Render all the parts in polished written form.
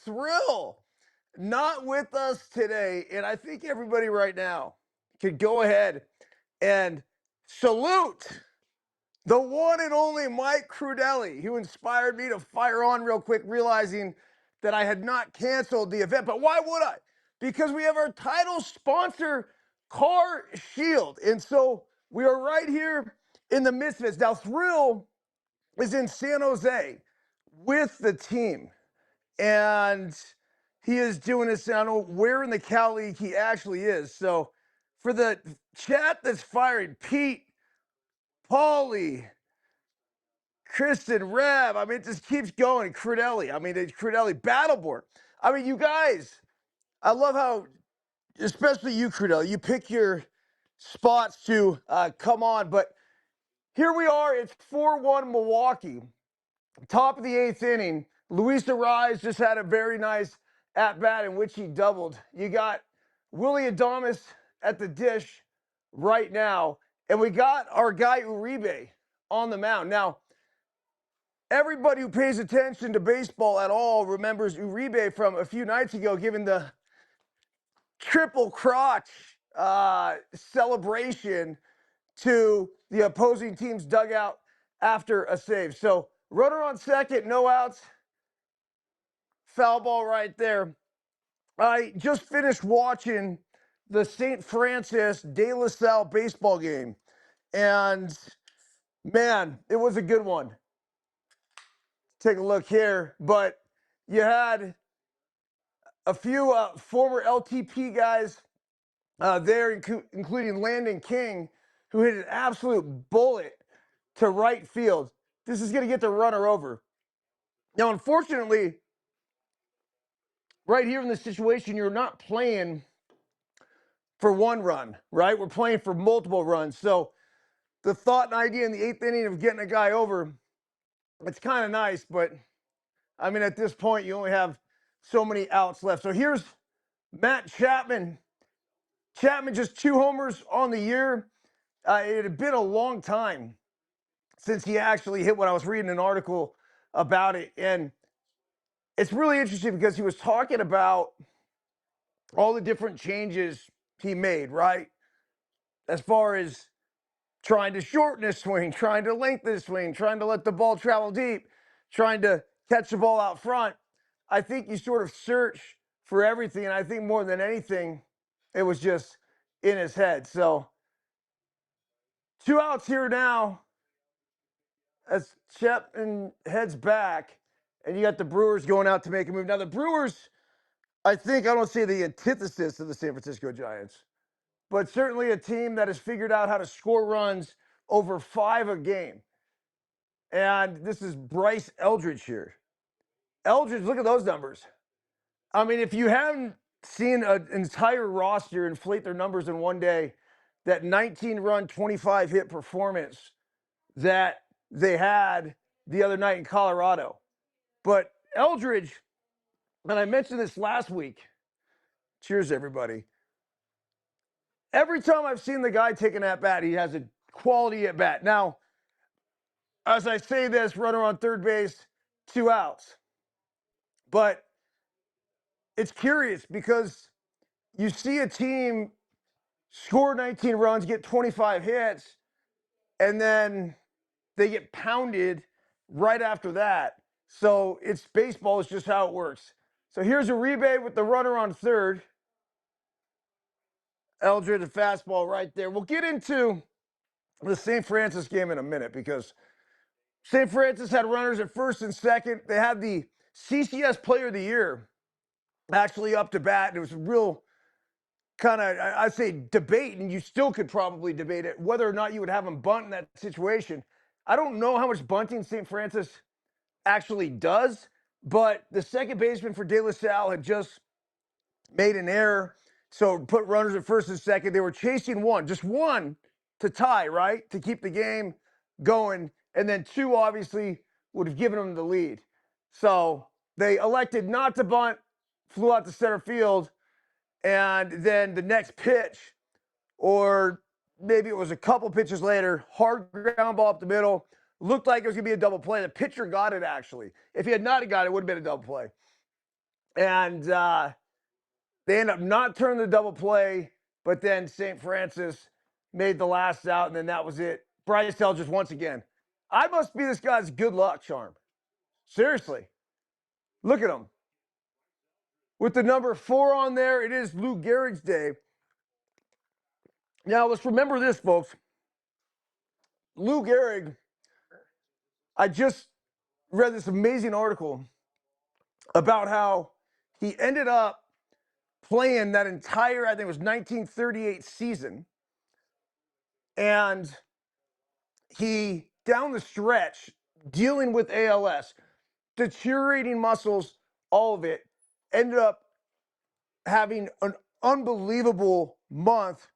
Thrill not with us today. And I think everybody right now could go ahead and salute the one and only Mike Crudelli, who inspired me to fire on real quick, realizing that I had not canceled the event. But why would I? Because we have our title sponsor, Car Shield. And so we are right here in the midst of it. Now, Thrill is in San Jose with the team. And he is doing this. I don't know where in the Cal League he actually is. So for the chat that's firing, Pete, Paulie, Kristen, Rev, I mean, it just keeps going. Crudelli, I mean, it's Crudelli, Battleborn. I mean, you guys, I love how, especially you, Crudelli, you pick your spots to come on. But here we are. It's 4-1 Milwaukee. Top of the 8th inning. Luis Arraez just had a very nice at-bat in which he doubled. You got Willy Adames at the dish right now. And we got our guy Uribe on the mound. Now, everybody who pays attention to baseball at all remembers Uribe from a few nights ago giving the triple crotch celebration to the opposing team's dugout after a save. So runner on second, no outs. Foul ball right there. I just finished watching the St. Francis de La Salle baseball game. And, man, it was a good one. Take a look here. But you had a few former LTP guys there, including Landon King, who hit an absolute bullet to right field. This is going to get the runner over. Now, unfortunately, right here in this situation, you're not playing for one run, right? We're playing for multiple runs. So the thought and idea in the 8th inning of getting a guy over, it's kind of nice, but I mean, at this point, you only have so many outs left. So here's Matt Chapman. Chapman just 2 homers on the year. It had been a long time since he actually hit when I was reading an article about it. And it's really interesting because he was talking about all the different changes he made, right? As far as trying to shorten his swing, trying to lengthen his swing, trying to let the ball travel deep, trying to catch the ball out front. I think you sort of search for everything. And I think more than anything, it was just in his head. So 2 outs here now as Chapman heads back, and you got the Brewers going out to make a move. Now, the Brewers, I think, I don't say the antithesis of the San Francisco Giants, but certainly a team that has figured out how to score runs over 5 a game. And this is Bryce Eldridge here. Eldridge, look at those numbers. I mean, if you haven't seen an entire roster inflate their numbers in one day, that 19-run, 25-hit performance that they had the other night in Colorado. But Eldridge, and I mentioned this last week, cheers everybody, every time I've seen the guy take an at-bat, he has a quality at-bat. Now, as I say this, runner on third base, 2 outs. But it's curious because you see a team score 19 runs, get 25 hits, and then they get pounded right after that. So it's baseball, it's just how it works. So here's Uribe with the runner on third. Eldridge, a fastball right there. We'll get into the St. Francis game in a minute because St. Francis had runners at first and second. They had the CCS Player of the Year actually up to bat. It was a real kind of, I'd say, debate, and you still could probably debate it, whether or not you would have him bunt in that situation. I don't know how much bunting St. Francis actually does, but the second baseman for De La Salle had just made an error, so put runners at first and second. They were chasing just one to tie, right, to keep the game going, and then 2 obviously would have given them the lead. So they elected not to bunt, flew out to center field, and then the next pitch, or maybe it was a couple pitches later, hard ground ball up the middle, looked like it was going to be a double play. The pitcher got it, actually. If he had not got it, it would have been a double play. And they end up not turning the double play, but then St. Francis made the last out, and then that was it. Bryce Eldridge once again. I must be this guy's good luck charm. Seriously. Look at him. With the number 4 on there, it is Lou Gehrig's day. Now, let's remember this, folks. Lou Gehrig, I just read this amazing article about how he ended up playing that entire, I think it was 1938 season. And he, down the stretch, dealing with ALS, deteriorating muscles, all of it, ended up having an unbelievable month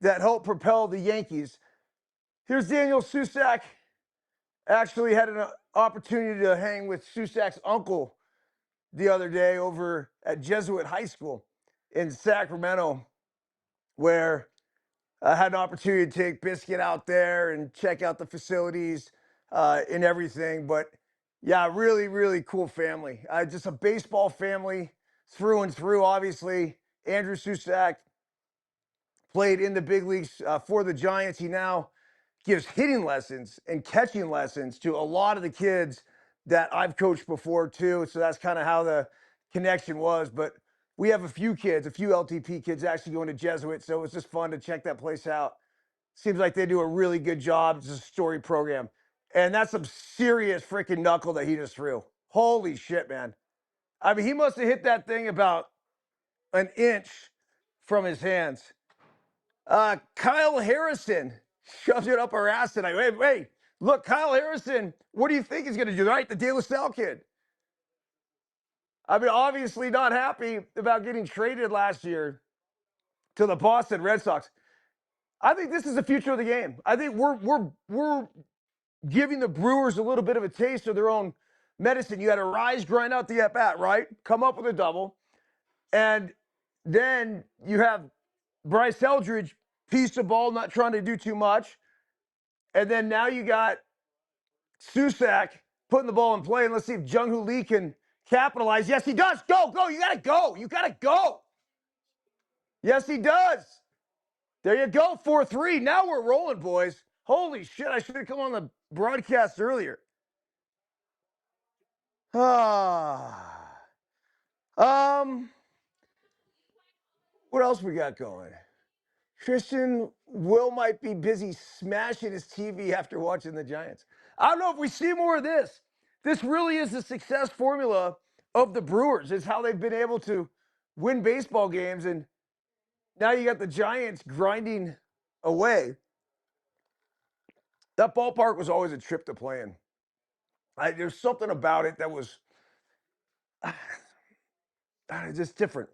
that helped propel the Yankees. Here's Daniel Susac. Actually had an opportunity to hang with Susac's uncle the other day over at Jesuit High School in Sacramento, where I had an opportunity to take Biscuit out there and check out the facilities and everything. But yeah, really, really cool family. Just a baseball family through and through. Obviously, Andrew Susac played in the big leagues for the Giants. He now gives hitting lessons and catching lessons to a lot of the kids that I've coached before too. So that's kind of how the connection was. But we have a few LTP kids actually going to Jesuit. So it was just fun to check that place out. Seems like they do a really good job. It's a story program. And that's some serious freaking knuckle that he just threw. Holy shit, man. I mean, he must have hit that thing about an inch from his hands. Kyle Harrison shoved it up our ass tonight. Wait, look, Kyle Harrison, what do you think he's going to do? Right, the De La Salle kid. I mean, obviously not happy about getting traded last year to the Boston Red Sox. I think this is the future of the game. I think we're giving the Brewers a little bit of a taste of their own medicine. You had to rise, grind out the at-bat, right? Come up with a double. And then you have Bryce Eldridge, piece of ball, not trying to do too much. And then now you got Susac putting the ball in play. And let's see if Jung-Hoo Lee can capitalize. Yes, he does. Go. You got to go. You got to go. Yes, he does. There you go. 4-3. Now we're rolling, boys. Holy shit. I should have come on the broadcast earlier. What else we got going? Christian Will might be busy smashing his TV after watching the Giants. I don't know if we see more of this. This really is the success formula of the Brewers, is how they've been able to win baseball games. And now you got the Giants grinding away. That ballpark was always a trip to play in. There's something about it that was just different.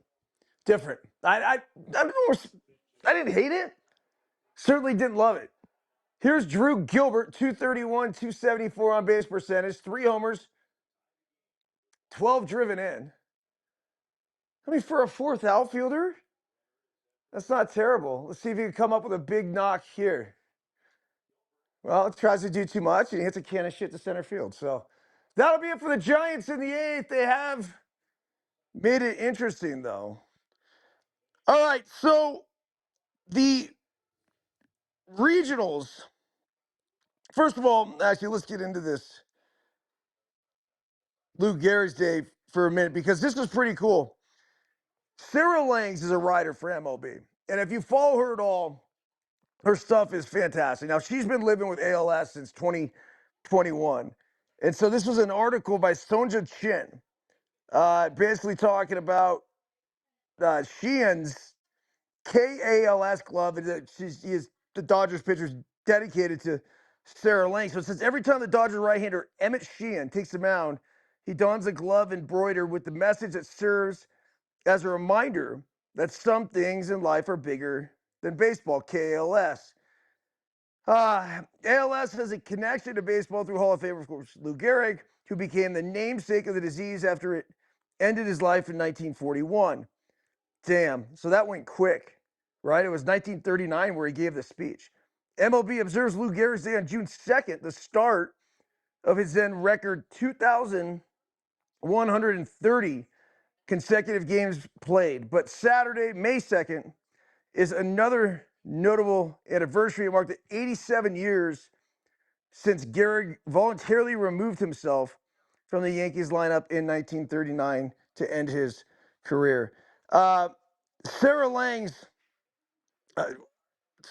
I didn't hate it. Certainly didn't love it. Here's Drew Gilbert, 231, 274 on base percentage, 3 homers, 12 driven in. I mean, for a 4th outfielder, that's not terrible. Let's see if he can come up with a big knock here. Well, it tries to do too much, and he hits a can of shit to center field. So that'll be it for the Giants in the 8th. They have made it interesting, though. All right, so the regionals. First of all, actually, let's get into this Lou Gehrig's day for a minute, because this was pretty cool. Sarah Langs is a writer for MLB. And if you follow her at all, her stuff is fantastic. Now, she's been living with ALS since 2021. And so this was an article by Sonja Chin, basically talking about Sheehan's KALS glove. And she is the Dodgers pitcher's dedicated to Sarah Langs. So it says every time the Dodgers right-hander Emmett Sheehan takes the mound, he dons a glove embroidered with the message that serves as a reminder that some things in life are bigger than baseball, KALS. ALS has a connection to baseball through Hall of Famer, of course, Lou Gehrig, who became the namesake of the disease after it ended his life in 1941. Damn, so that went quick, right? It was 1939 where he gave the speech. MLB observes Lou Gehrig's day on June 2nd, the start of his then record 2,130 consecutive games played. But Saturday, May 2nd, is another notable anniversary. It marked 87 years since Gehrig voluntarily removed himself from the Yankees lineup in 1939 to end his career. Sarah Lang's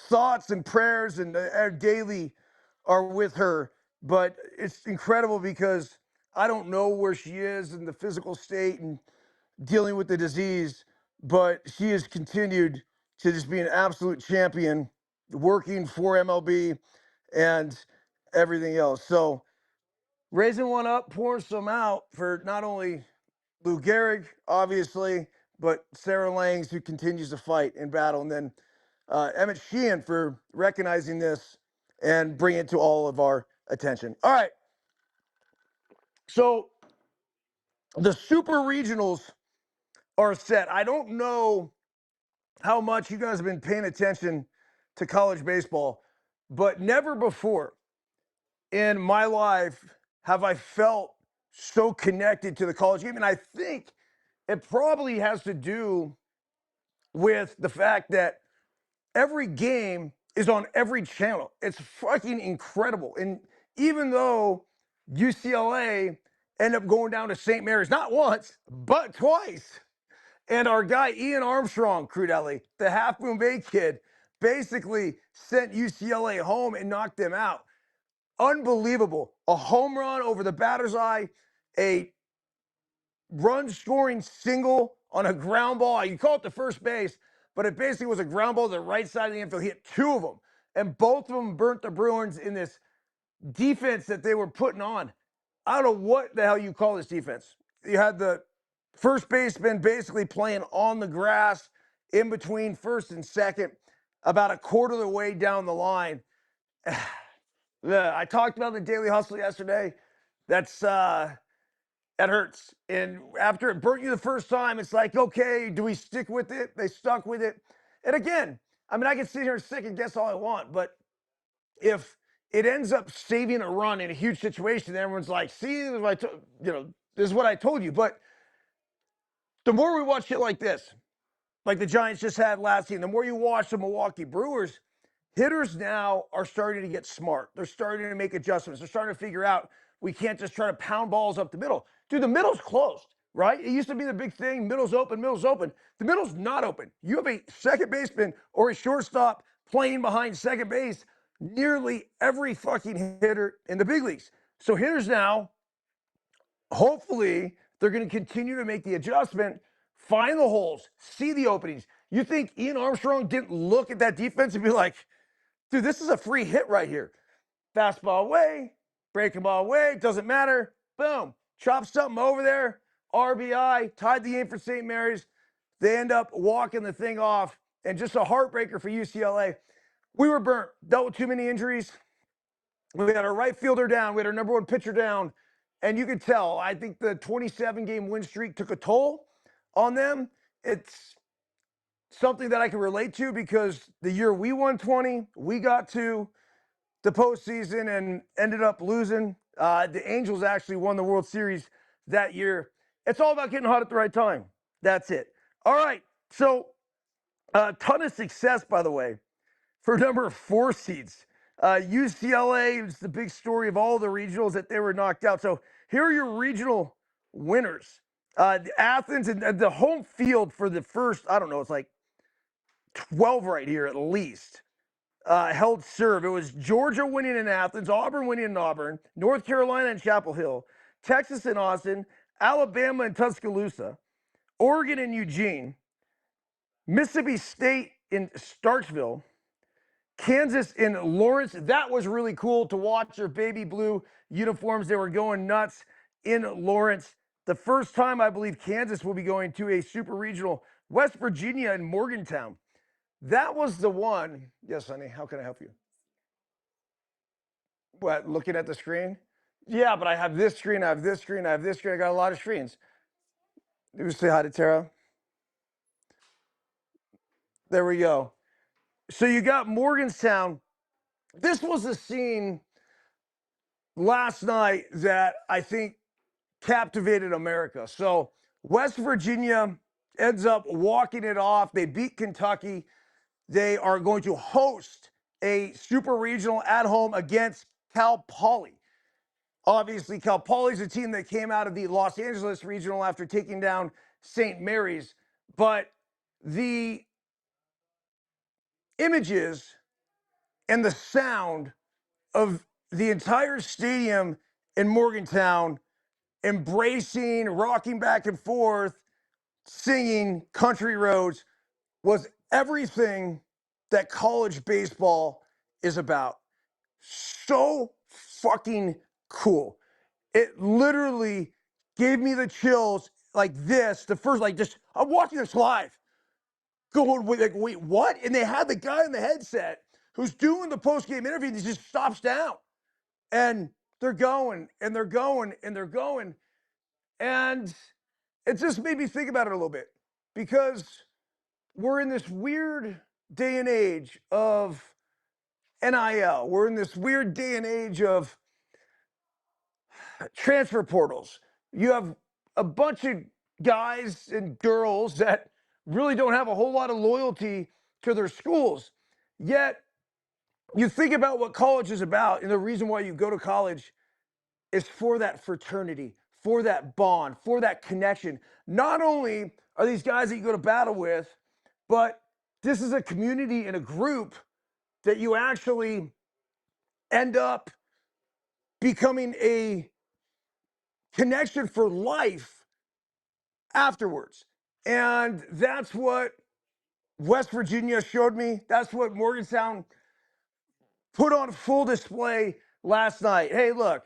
thoughts and prayers and daily are with her, but it's incredible because I don't know where she is in the physical state and dealing with the disease, but she has continued to just be an absolute champion, working for MLB and everything else. So raising one up, pouring some out for not only Lou Gehrig, obviously, but Sarah Langs, who continues to fight and battle, and then Emmett Sheehan for recognizing this and bringing it to all of our attention. All right. So the super regionals are set. I don't know how much you guys have been paying attention to college baseball, but never before in my life have I felt so connected to the college game. And I think it probably has to do with the fact that every game is on every channel. It's fucking incredible. And even though UCLA ended up going down to St. Mary's, not once, but twice. And our guy, Ian Armstrong, Crudelli, the Half Moon Bay kid, basically sent UCLA home and knocked them out. Unbelievable. A home run over the batter's eye, a run scoring single on a ground ball. You call it the first base, but it basically was a ground ball to the right side of the infield. He hit two of them, and both of them burnt the Bruins in this defense that they were putting on. I don't know what the hell you call this defense. You had the first baseman basically playing on the grass in between first and second, about a quarter of the way down the line. I talked about the Daily Hustle yesterday. That hurts. And after it burnt you the first time, it's like, okay, do we stick with it? They stuck with it. And again, I mean, I can sit here and second guess all I want, but if it ends up saving a run in a huge situation, then everyone's like, see, this is what I told you. But the more we watch shit like this, like the Giants just had last season, the more you watch the Milwaukee Brewers, hitters now are starting to get smart. They're starting to make adjustments. They're starting to figure out we can't just try to pound balls up the middle. Dude, the middle's closed, right? It used to be the big thing, middle's open, middle's open. The middle's not open. You have a second baseman or a shortstop playing behind second base nearly every fucking hitter in the big leagues. So hitters now, hopefully, they're going to continue to make the adjustment, find the holes, see the openings. You think Ian Armstrong didn't look at that defense and be like, dude, this is a free hit right here. Fastball away, breaking ball away, doesn't matter. Boom, chop something over there. RBI, tied the game for St. Mary's. They end up walking the thing off, and just a heartbreaker for UCLA. We were burnt, dealt with too many injuries. We had our right fielder down. We had our number one pitcher down. And you could tell, I think the 27-game win streak took a toll on them. It's something that I can relate to because the year we won 20, we got to the postseason and ended up losing. The Angels actually won the World Series that year. It's all about getting hot at the right time. That's it. All right. So a ton of success, by the way, for number 4 seeds. UCLA was the big story of all the regionals that they were knocked out. So here are your regional winners. Athens and the home field for the first, I don't know, it's like 12 right here at least, held serve. It was Georgia winning in Athens, Auburn winning in Auburn, North Carolina and Chapel Hill, Texas and Austin, Alabama and Tuscaloosa, Oregon and Eugene, Mississippi State in Starkville, Kansas in Lawrence. That was really cool to watch their baby blue uniforms. They were going nuts in Lawrence. The first time I believe Kansas will be going to a super regional. West Virginia and Morgantown. That was the one. Yes, honey, how can I help you? What, looking at the screen? Yeah, but I have this screen, I have this screen, I have this screen. I got a lot of screens. You say hi to Tara. There we go. So you got Morgantown. This was a scene last night that I think captivated America. So West Virginia ends up walking it off. They beat Kentucky. They are going to host a super regional at home against Cal Poly. Obviously, Cal Poly is a team that came out of the Los Angeles regional after taking down St. Mary's. But the images and the sound of the entire stadium in Morgantown embracing, rocking back and forth, singing Country Roads was everything that college baseball is about. So fucking cool. It literally gave me the chills like this. The first, like, just, I'm watching this live. Going, like, wait, what? And they had the guy in the headset who's doing the post-game interview, and he just stops down. And they're going, and they're going, and they're going. And it just made me think about it a little bit, because we're in this weird day and age of NIL. We're in this weird day and age of transfer portals. You have a bunch of guys and girls that really don't have a whole lot of loyalty to their schools. Yet, you think about what college is about, and the reason why you go to college is for that fraternity, for that bond, for that connection. Not only are these guys that you go to battle with, but this is a community and a group that you actually end up becoming a connection for life afterwards. And that's what West Virginia showed me. That's what Morgantown put on full display last night. Hey, look,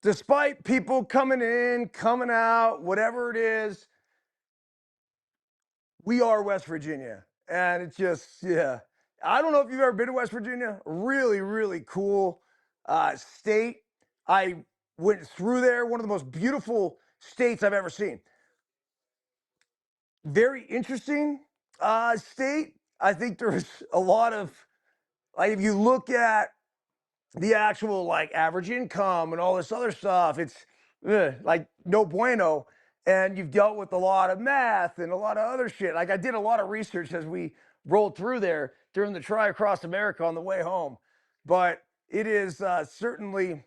despite people coming in, coming out, whatever it is, we are West Virginia. And it's just, yeah. I don't know if you've ever been to West Virginia. Really, really cool state. I went through there, one of the most beautiful states I've ever seen. Very interesting state. I think there's a lot of, like, if you look at the actual, like, average income and all this other stuff, it's like no bueno. And you've dealt with a lot of math and a lot of other shit. Like, I did a lot of research as we rolled through there during the Try Across America on the way home. But it is certainly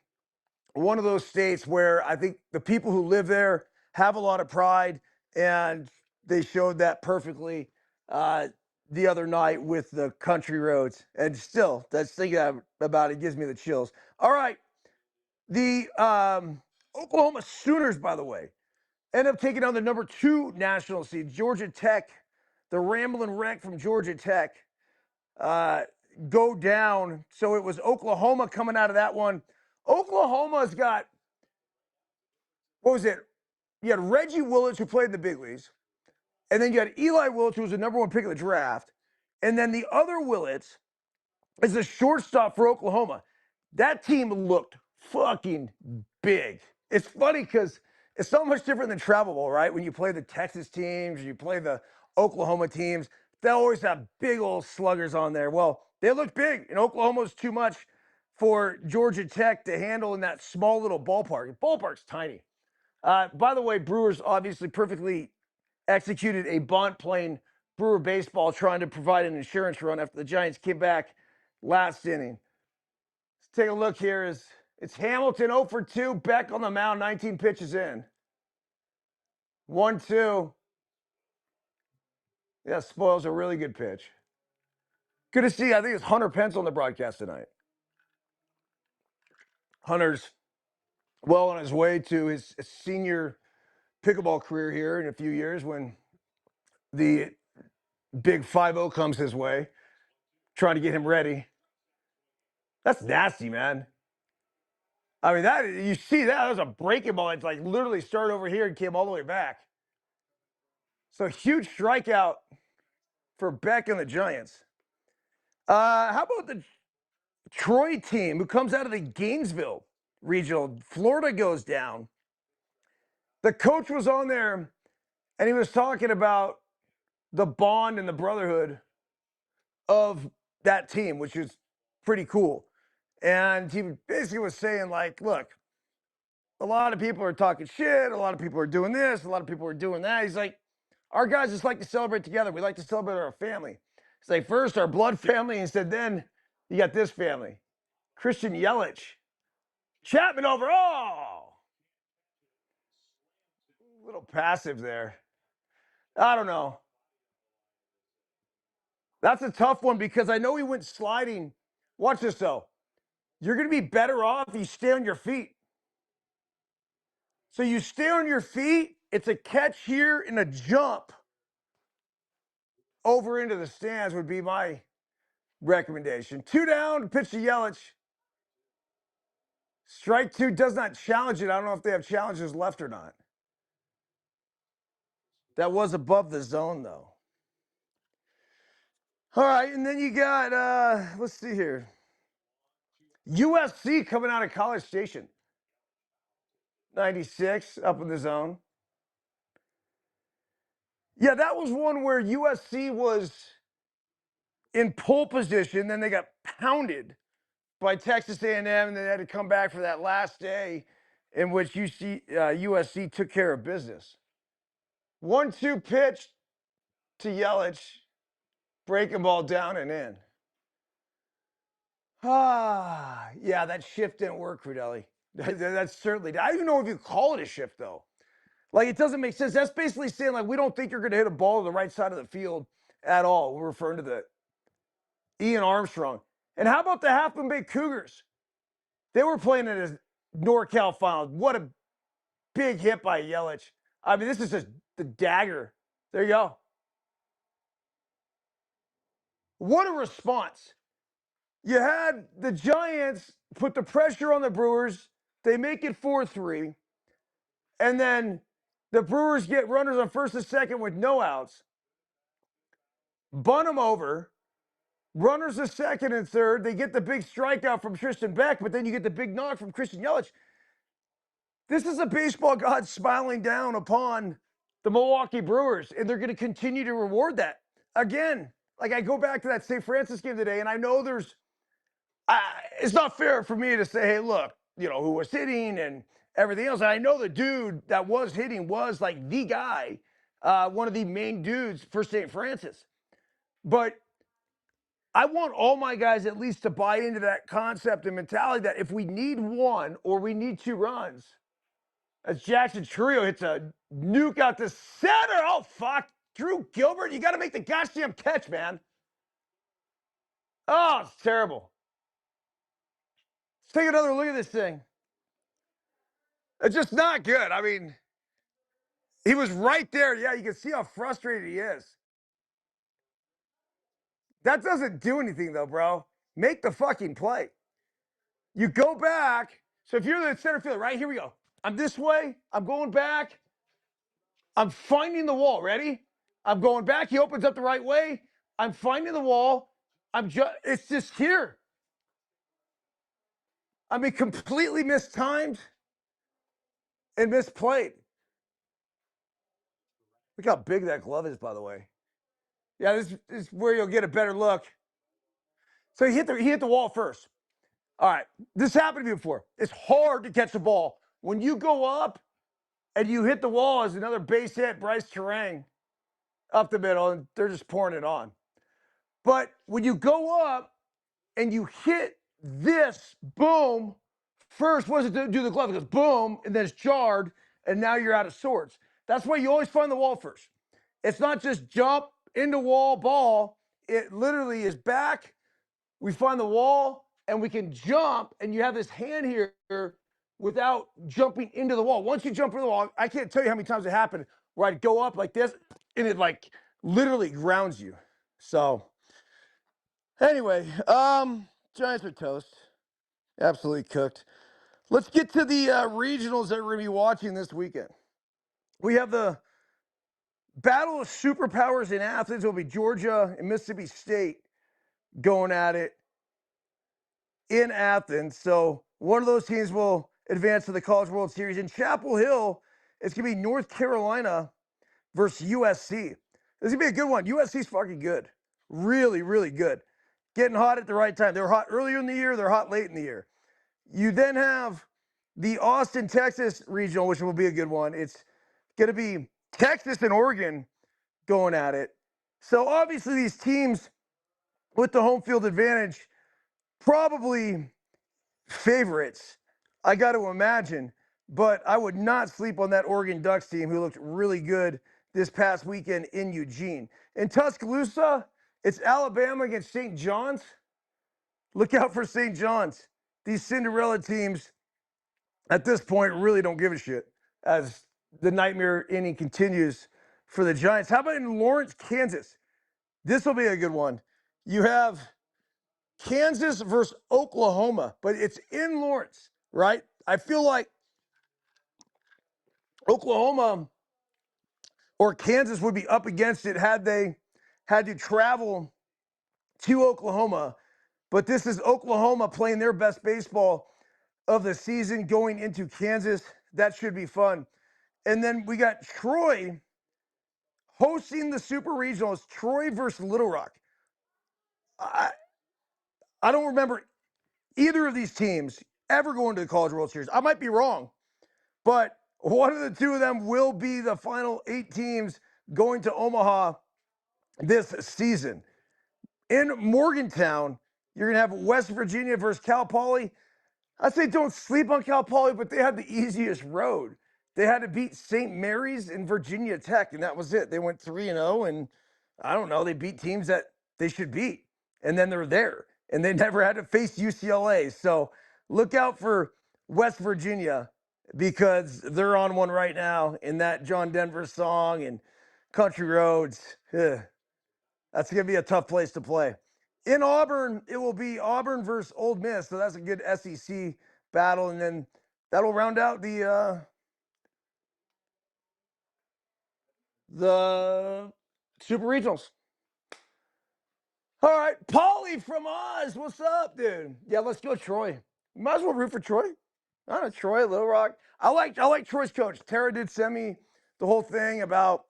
one of those states where I think the people who live there have a lot of pride, and they showed that perfectly the other night with the Country Roads. And still, that's thinking about it gives me the chills. All right. The Oklahoma Sooners, by the way, end up taking on the number 2 national seed, Georgia Tech. The Ramblin' Wreck from Georgia Tech go down. So it was Oklahoma coming out of that one. Oklahoma's got, what was it? You had Reggie Willits, who played in the big leagues. And then you had Eli Willits, who was the number 1 pick of the draft. And then the other Willits is the shortstop for Oklahoma. That team looked fucking big. It's funny because it's so much different than travel ball, right? When you play the Texas teams, you play the Oklahoma teams, they always have big old sluggers on there. Well, they look big, and Oklahoma's too much for Georgia Tech to handle in that small little ballpark. The ballpark's tiny. By the way, Brewers obviously perfectly executed a bunt playing Brewer baseball, trying to provide an insurance run after the Giants came back last inning. Let's take a look here. It's Hamilton 0 for 2. Beck on the mound, 19 pitches in. 1-2. Yeah, spoils a really good pitch. Good to see. I think it's Hunter Pence on the broadcast tonight. Hunter's well on his way to his senior pickleball career here in a few years when the big 5-0 comes his way, trying to get him ready. That's nasty, man. I mean, that, you see that was a breaking ball. It's like literally started over here and came all the way back. So huge strikeout for Beck and the Giants. How about the Troy team who comes out of the Gainesville regional? Florida goes down. The coach was on there and he was talking about the bond and the brotherhood of that team, which is pretty cool. And he basically was saying, like, look, a lot of people are talking shit. A lot of people are doing this. A lot of people are doing that. He's like, our guys just like to celebrate together. We like to celebrate our family. It's like, first, our blood family. He said, then you got this family. Christian Yelich. Chapman over. Oh, a little passive there. I don't know. That's a tough one because I know he went sliding. Watch this, though. You're going to be better off if you stay on your feet. So you stay on your feet. It's a catch here and a jump over into the stands would be my recommendation. 2 down, pitch to Yelich. Strike 2 does not challenge it. I don't know if they have challenges left or not. That was above the zone, though. All right, and then you got, let's see here. USC coming out of College Station. 96 up in the zone. Yeah, that was one where USC was in pole position. Then they got pounded by Texas A&M, and they had to come back for that last day in which USC took care of business. 1-2 pitch to Yelich, breaking ball down and in. Yeah, that shift didn't work, Rudelli. That's certainly, I don't even know if you call it a shift, though. Like, it doesn't make sense. That's basically saying, like, we don't think you're going to hit a ball to the right side of the field at all. We're referring to the Ian Armstrong. And how about the Half Moon Bay Cougars? They were playing in a NorCal Finals. What a big hit by Yelich. I mean, this is just the dagger. There you go. What a response. You had the Giants put the pressure on the Brewers. They make it 4-3. And then the Brewers get runners on first and second with no outs. Bunt them over. Runners to second and third. They get the big strikeout from Tristan Beck, but then you get the big knock from Christian Yelich. This is a baseball god smiling down upon the Milwaukee Brewers, and they're going to continue to reward that. Again, like I go back to that St. Francis game today, and I know it's not fair for me to say, hey, look, you know, who was hitting and everything else. And I know the dude that was hitting was like the guy, one of the main dudes for St. Francis. But I want all my guys at least to buy into that concept and mentality that if we need 1 or we need 2 runs, as Jackson Trio hits a nuke out to center. Oh, fuck. Drew Gilbert, you got to make the goddamn catch, man. Oh, it's terrible. Let's take another look at this thing. It's just not good. I mean, he was right there. Yeah, you can see how frustrated he is. That doesn't do anything, though, bro. Make the fucking play. You go back. So if you're the center fielder, right, here we go. I'm this way. I'm going back. I'm finding the wall. Ready? I'm going back. He opens up the right way. I'm finding the wall. It's just here. I mean, completely mistimed and misplayed. Look how big that glove is, by the way. Yeah, this is where you'll get a better look. So he hit the wall first. All right, this happened to me before. It's hard to catch the ball. When you go up and you hit the wall as another base hit, Bryce Terang up the middle, and they're just pouring it on. But when you go up and you hit this, boom, first, what does it do to the glove? It goes boom, and then it's jarred, and now you're out of sorts. That's why you always find the wall first. It's not just jump into wall, ball. It literally is back. We find the wall, and we can jump, and you have this hand here without jumping into the wall. Once you jump into the wall, I can't tell you how many times it happened where I'd go up like this, and it like literally grounds you. So anyway, Giants are toast. Absolutely cooked. Let's get to the regionals that we're going to be watching this weekend. We have the Battle of Superpowers in Athens. It'll be Georgia and Mississippi State going at it in Athens. So one of those teams will advance to the College World Series. In Chapel Hill, it's going to be North Carolina versus USC. This is going to be a good one. USC's fucking good. Really, really good. Getting hot at the right time. They were hot earlier in the year. They're hot late in the year. You then have the Austin, Texas regional, which will be a good one. It's going to be Texas and Oregon going at it. So obviously these teams with the home field advantage, probably favorites, I got to imagine. But I would not sleep on that Oregon Ducks team who looked really good this past weekend in Eugene. In Tuscaloosa, it's Alabama against St. John's. Look out for St. John's. These Cinderella teams at this point really don't give a shit as the nightmare inning continues for the Giants. How about in Lawrence, Kansas? This will be a good one. You have Kansas versus Oklahoma, but it's in Lawrence, right? I feel like Oklahoma or Kansas would be up against it had they had to travel to Oklahoma. But this is Oklahoma playing their best baseball of the season going into Kansas. That should be fun. And then we got Troy hosting the Super Regionals, Troy versus Little Rock. I don't remember either of these teams ever going to the College World Series. I might be wrong, but one of the two of them will be the final 8 teams going to Omaha this season. In Morgantown, you're going to have West Virginia versus Cal Poly. I say don't sleep on Cal Poly, but they had the easiest road. They had to beat St. Mary's and Virginia Tech, and that was it. They went 3-0, and I don't know, they beat teams that they should beat, and then they're there, and they never had to face UCLA. So look out for West Virginia because they're on one right now in that John Denver song and Country Roads. Ugh. That's going to be a tough place to play. In Auburn, it will be Auburn versus Ole Miss. So that's a good SEC battle. And then that'll round out the Super Regionals. All right. Paulie from Oz. What's up, dude? Yeah, let's go Troy. Might as well root for Troy. I don't know, Troy, Little Rock. I like Troy's coach. Tara did send me the whole thing about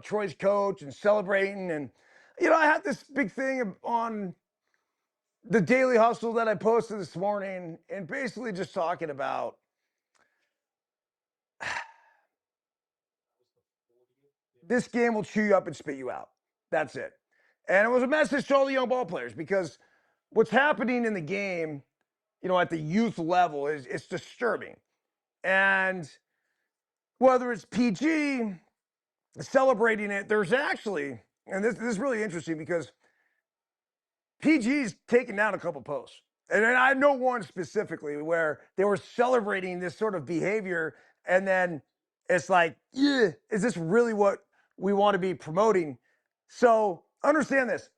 Troy's coach and celebrating. And, I had this big thing on the Daily Hustle that I posted this morning and basically just talking about this game will chew you up and spit you out. That's it. And it was a message to all the young ball players because what's happening in the game, at the youth level it's disturbing. And whether it's PG celebrating it, there's actually, and this is really interesting because PG's taken down a couple posts. And I know one specifically where they were celebrating this sort of behavior. And then it's like, yeah, is this really what we want to be promoting? So understand this.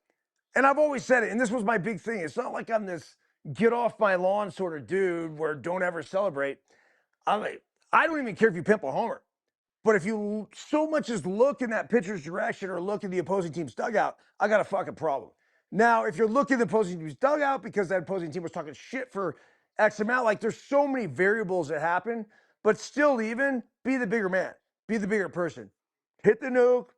And I've always said it, and this was my big thing. It's not like I'm this get off my lawn sort of dude where don't ever celebrate. I don't even care if you pimp a homer. But if you so much as look in that pitcher's direction or look in the opposing team's dugout, I got a fucking problem. Now, if you're looking at the opposing team's dugout because that opposing team was talking shit for X amount, like there's so many variables that happen, but still even be the bigger man, be the bigger person. Hit the nuke,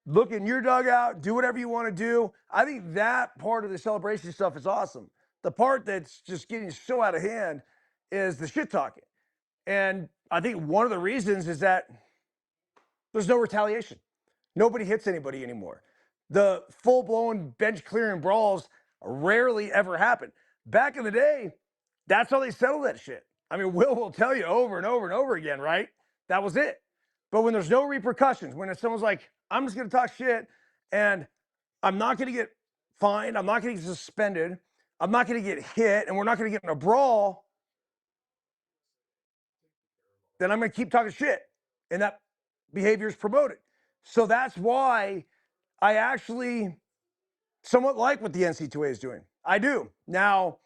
look in your dugout, do whatever you want to do. I think that part of the celebration stuff is awesome. The part that's just getting so out of hand is the shit talking. And I think one of the reasons is that there's no retaliation. Nobody hits anybody anymore. The full-blown bench-clearing brawls rarely ever happen. Back in the day, that's how they settled that shit. I mean, Will tell you over and over and over again, right? That was it. But when there's no repercussions, when someone's like, I'm just going to talk shit, and I'm not going to get fined, I'm not going to get suspended, I'm not going to get hit, and we're not going to get in a brawl, then I'm going to keep talking shit. And that behavior is promoted. So that's why I actually somewhat like what the NC2A is doing. I do. Now,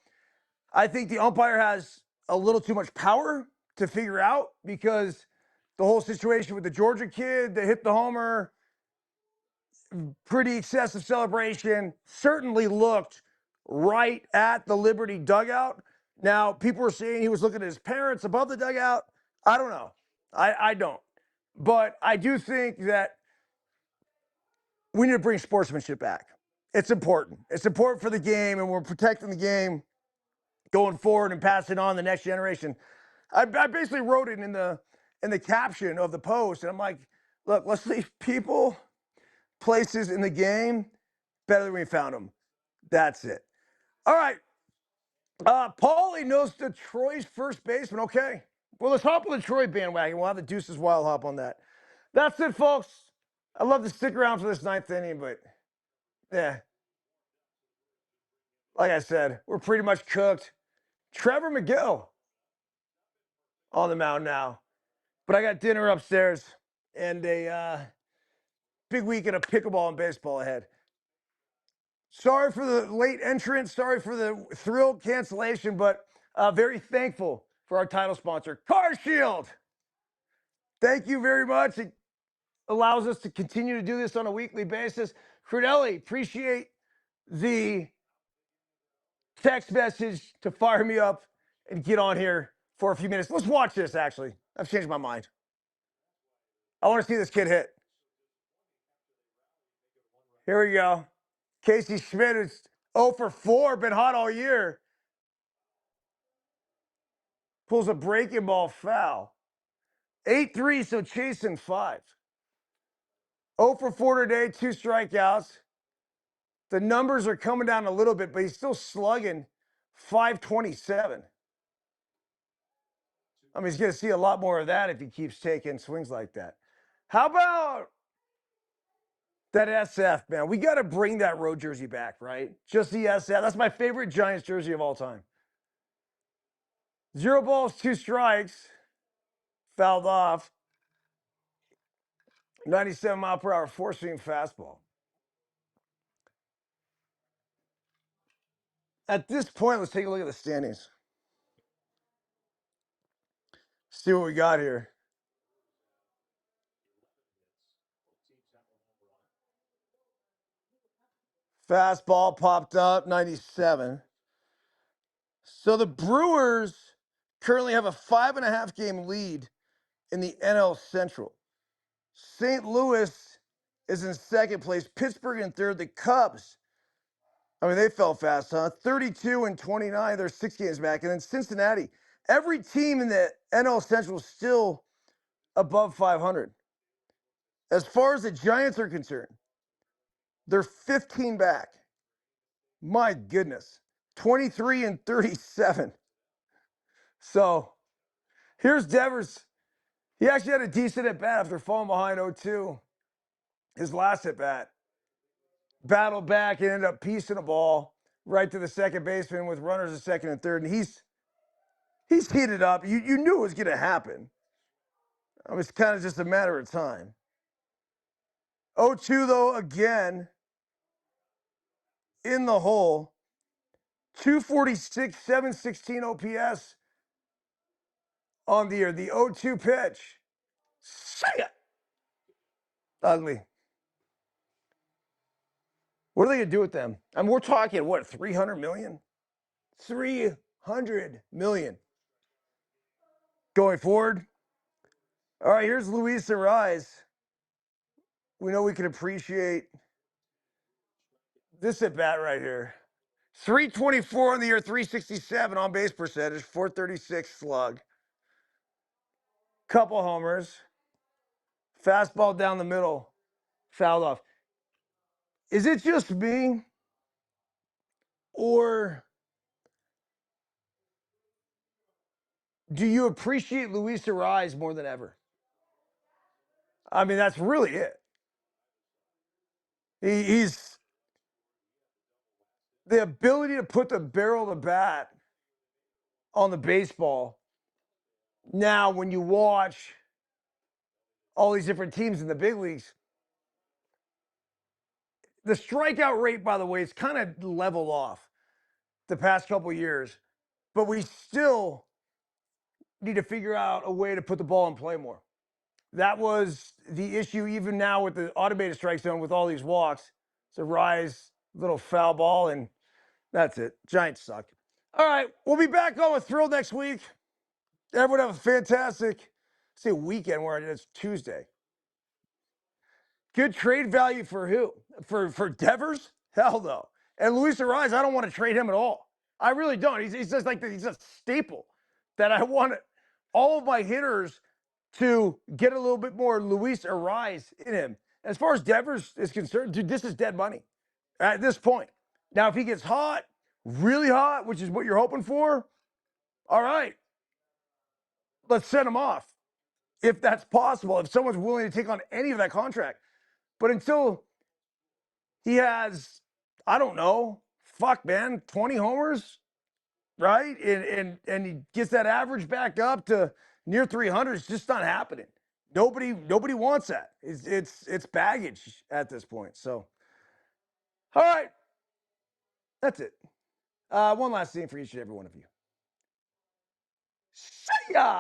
I think the umpire has a little too much power to figure out because the whole situation with the Georgia kid that hit the homer, pretty excessive celebration, certainly looked right at the Liberty dugout. Now, people were saying he was looking at his parents above the dugout. I don't know. I don't. But I do think that we need to bring sportsmanship back. It's important. It's important for the game, and we're protecting the game. going forward and passing on the next generation. I basically wrote it in the caption of the post, and I'm like, look, let's leave people, places in the game better than we found them. That's it. All right. Paulie knows the Troy's first baseman. Okay. Well, let's hop on the Troy bandwagon. We'll have the Deuces Wild hop on that. That's it, folks. I'd love to stick around for this ninth inning, but yeah. Like I said, we're pretty much cooked. Trevor McGill on the mound now. But I got dinner upstairs and a big weekend of pickleball and baseball ahead. Sorry for the late entrance. Sorry for the thrilled cancellation, but very thankful for our title sponsor, Car Shield. Thank you very much. It allows us to continue to do this on a weekly basis. Credelli, appreciate the text message to fire me up and get on here for a few minutes. Let's watch this, actually. I've changed my mind. I want to see this kid hit. Here we go. Casey Schmidt is 0 for 4, been hot all year. Pulls a breaking ball foul. 8-3, so chasing 5. 0 for 4 today, 2 strikeouts. The numbers are coming down a little bit, but he's still slugging 527. I mean, he's going to see a lot more of that if he keeps taking swings like that. How about that SF, man? We got to bring that road jersey back, right? Just the SF. That's my favorite Giants jersey of all time. 0 balls, 2 strikes. Fouled off. 97-mile-per-hour four-seam fastball. At this point, let's take a look at the standings. See what we got here. Fastball popped up, 97. So the Brewers currently have a 5.5 game lead in the NL Central. St. Louis is in second place. Pittsburgh in third. The Cubs, I mean, they fell fast, huh? 32 and 29. They're 6 games back. And then Cincinnati. Every team in the NL Central is still above 500. As far as the Giants are concerned, they're 15 back. My goodness. 23 and 37. So here's Devers. He actually had a decent at bat after falling behind 0-2. His last at bat. Battled back and ended up piecing a ball right to the second baseman with runners at second and third. And he's heated up. You knew it was going to happen. It was kind of just a matter of time. 0-2, though, again, in the hole. 246, 716 OPS on the year. The 0-2 pitch. Say it. Ugly. What are they going to do with them? I mean, we're talking, what, 300 million? 300 million. Going forward. All right, here's Luis Ariz. We know we can appreciate this at bat right here. 324 on the year, 367 on base percentage, 436 slug. Couple homers. Fastball down the middle. Fouled off. Is it just me? Or do you appreciate Luis Ariz more than ever? I mean, that's really it. He's the ability to put the barrel of the bat on the baseball. Now, when you watch all these different teams in the big leagues, the strikeout rate, by the way, is kind of leveled off the past couple of years, but we still need to figure out a way to put the ball in play more. That was the issue even now with the automated strike zone with all these walks. It's a rise, little foul ball, and that's it. Giants suck. All right, we'll be back on with Thrill next week. Everyone have a fantastic, say, weekend where it's Tuesday. Good trade value for who? For Devers? Hell no. And Luis Ariz, I don't want to trade him at all. I really don't. He's just like he's a staple that I want all of my hitters to get a little bit more Luis Ariz in him. As far as Devers is concerned, dude, this is dead money at this point. Now, if he gets hot, really hot, which is what you're hoping for, all right, let's send him off if that's possible, if someone's willing to take on any of that contract. But until he has, I don't know, fuck, man, 20 homers, right? And he gets that average back up to near 300. It's just not happening. Nobody wants that. It's baggage at this point. So, all right, that's it. One last thing for each and every one of you. See ya.